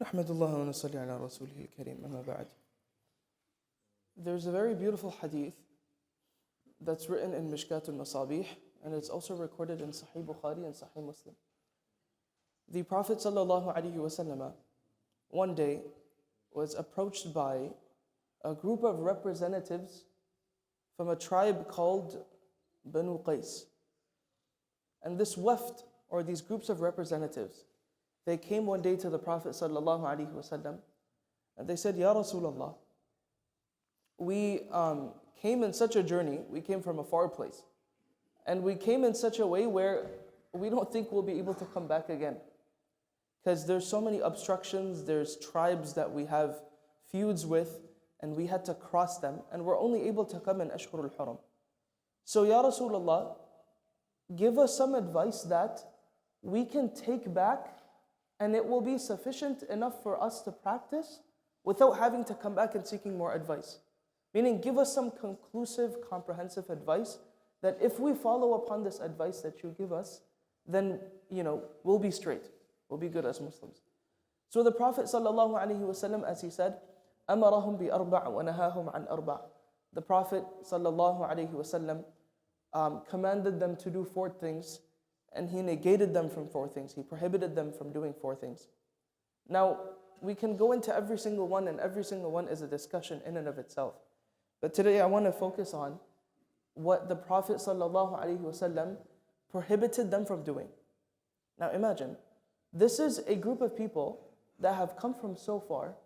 نحمد الله ونصلي على رسوله الكريم أما بعد. There's a very beautiful hadith that's written in Mishkat al-Masabih, and it's also recorded in Sahih Bukhari and Sahih Muslim. The Prophet ﷺ one day was approached by a group of representatives from a tribe called Banu Qais. And this wafd, or these groups of representatives, they came one day to the Prophet ﷺ and they said, Ya Rasulullah, we came in such a journey, we came from a far place, and we came in such a way where we don't think we'll be able to come back again. Because there's so many obstructions, there's tribes that we have feuds with, and we had to cross them, and we're only able to come in Ashhur al-Haram. So Ya Rasulullah, give us some advice that we can take back and it will be sufficient enough for us to practice without having to come back and seeking more advice. Meaning, give us some conclusive, comprehensive advice that if we follow upon this advice that you give us, then, we'll be straight. We'll be good as Muslims. So the Prophet ﷺ, as he said, أَمَرَهُمْ بِأَرْبَعٍ وَنَهَاهُمْ عَنْ أَرْبَعٍ. The Prophet ﷺ commanded them to do 4 things, and he negated them from 4 things. He prohibited them from doing 4 things. Now, we can go into every single one, and every single one is a discussion in and of itself. But today I want to focus on what the Prophet ﷺ prohibited them from doing. Now imagine, this is a group of people that have come from so far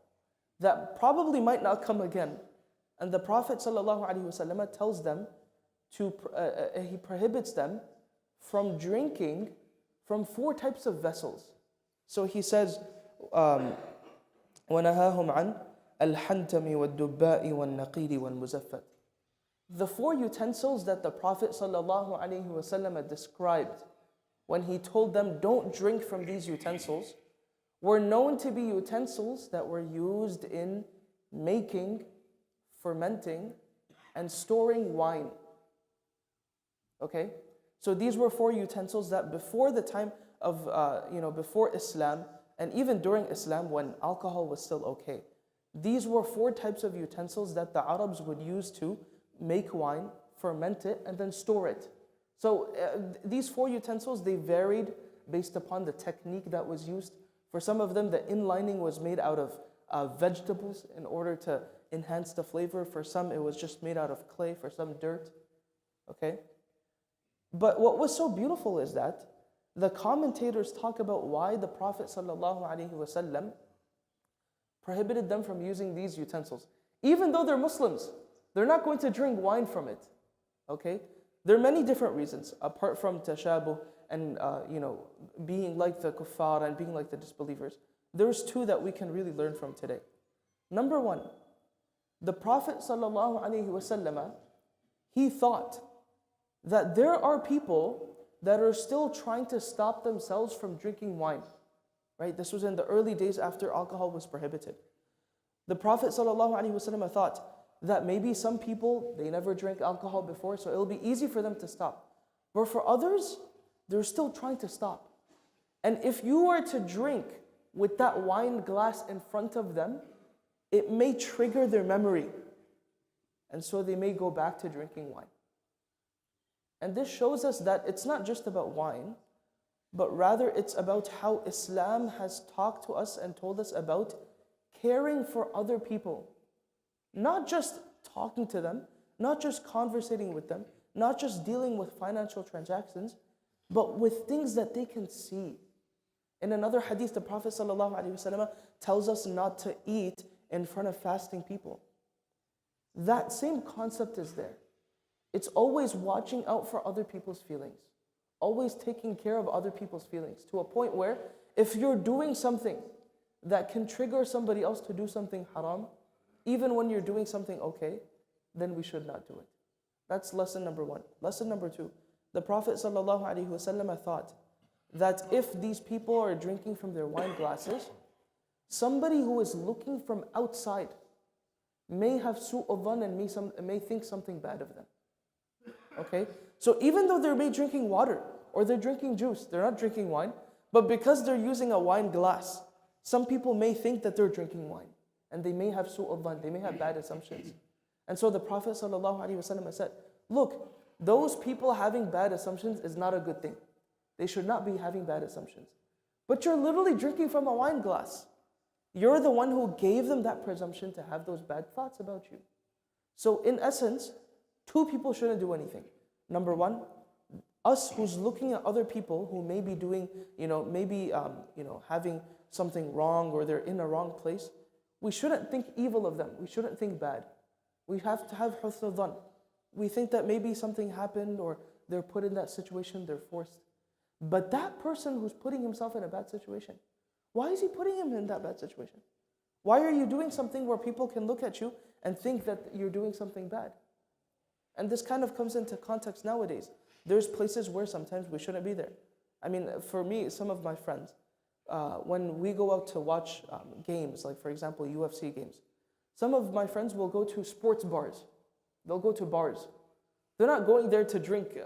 that probably might not come again. And the Prophet ﷺ tells them he prohibits them from drinking from 4 types of vessels. So he says, وَنَهَاهُمْ عَنْ الْحَنْتَمِ وَالدُّبَّاءِ وَالنَّقِيرِ وَالْمُزَفَّةِ. The 4 utensils that the Prophet ﷺ described when he told them, don't drink from these utensils, were known to be utensils that were used in making, fermenting, and storing wine. Okay? So these were 4 utensils that before the time of, before Islam, and even during Islam when alcohol was still okay, these were 4 types of utensils that the Arabs would use to make wine, ferment it, and then store it. So these 4 utensils, they varied based upon the technique that was used. For some of them, the inlining was made out of vegetables in order to enhance the flavor. For some, it was just made out of clay, for some dirt. Okay? But what was so beautiful is that the commentators talk about why the Prophet ﷺ prohibited them from using these utensils. Even though they're Muslims, they're not going to drink wine from it. Okay? There are many different reasons, apart from tashabuh and being like the kuffar and being like the disbelievers. There's 2 that we can really learn from today. Number 1, the Prophet ﷺ, he thought that there are people that are still trying to stop themselves from drinking wine. Right? This was in the early days after alcohol was prohibited. The Prophet ﷺ thought that maybe some people, they never drank alcohol before, so it'll be easy for them to stop. But for others, they're still trying to stop. And if you were to drink with that wine glass in front of them, it may trigger their memory. And so they may go back to drinking wine. And this shows us that it's not just about wine, but rather it's about how Islam has talked to us and told us about caring for other people. Not just talking to them, not just conversating with them, not just dealing with financial transactions, but with things that they can see. In another hadith, the Prophet ﷺ tells us not to eat in front of fasting people. That same concept is there. It's always watching out for other people's feelings. Always taking care of other people's feelings, to a point where if you're doing something that can trigger somebody else to do something haram, even when you're doing something okay, then we should not do it. That's lesson number 1. Lesson number 2, the Prophet ﷺ thought that if these people are drinking from their wine glasses, somebody who is looking from outside may have su'u dhan and may think something bad of them. Okay? So even though they're maybe drinking water or they're drinking juice, they're not drinking wine, but because they're using a wine glass, Some people may think that they're drinking wine, and they may have su'ul dhan, they may have bad assumptions. And so the Prophet ﷺ has said, look, those people having bad assumptions is not a good thing. They should not be having bad assumptions. But you're literally drinking from a wine glass. You're the one who gave them that presumption to have those bad thoughts about you. So in essence, two people shouldn't do anything. Number one, us who's looking at other people who may be doing, having something wrong, or they're in a wrong place, we shouldn't think evil of them. We shouldn't think bad. We have to have husn dhan. We think that maybe something happened, or they're put in that situation, they're forced. But that person who's putting himself in a bad situation, why is he putting him in that bad situation? Why are you doing something where people can look at you and think that you're doing something bad? And this kind of comes into context nowadays. There's places where sometimes we shouldn't be there. I mean, for me, some of my friends, when we go out to watch games, like for example, UFC games, some of my friends will go to sports bars. They'll go to bars. They're not going there to drink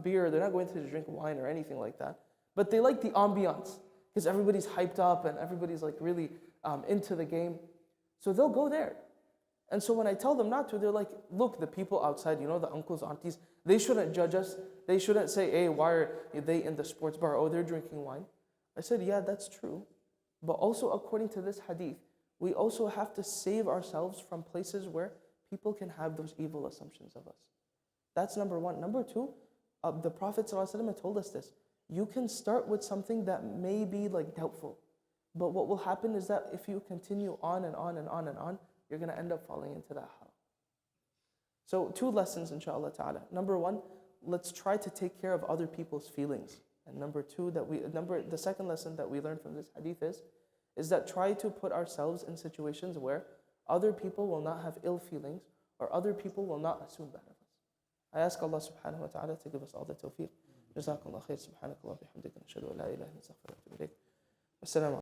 beer, they're not going to drink wine or anything like that, but they like the ambiance, because everybody's hyped up and everybody's like really into the game. So they'll go there. And so when I tell them not to, they're like, look, the people outside, the uncles, aunties, they shouldn't judge us. They shouldn't say, hey, why are they in the sports bar? Oh, they're drinking wine. I said, yeah, that's true. But also according to this hadith, we also have to save ourselves from places where people can have those evil assumptions of us. That's number one. Number two, the Prophet ﷺ told us this. You can start with something that may be like doubtful. But what will happen is that if you continue on and on and on and on, you're going to end up falling into that haram. So 2 lessons, inshallah ta'ala. Number one, let's try to take care of other people's feelings. And number two, the second lesson that we learned from this hadith is that try to put ourselves in situations where other people will not have ill feelings, or other people will not assume bad of us. I ask Allah subhanahu wa ta'ala to give us all the tawfiq. Jazakallah khair. Subhanakallah bihamdika. Nashhadu an la ilaha illa anta astaghfiruka wa atubu ilayk. Assalamu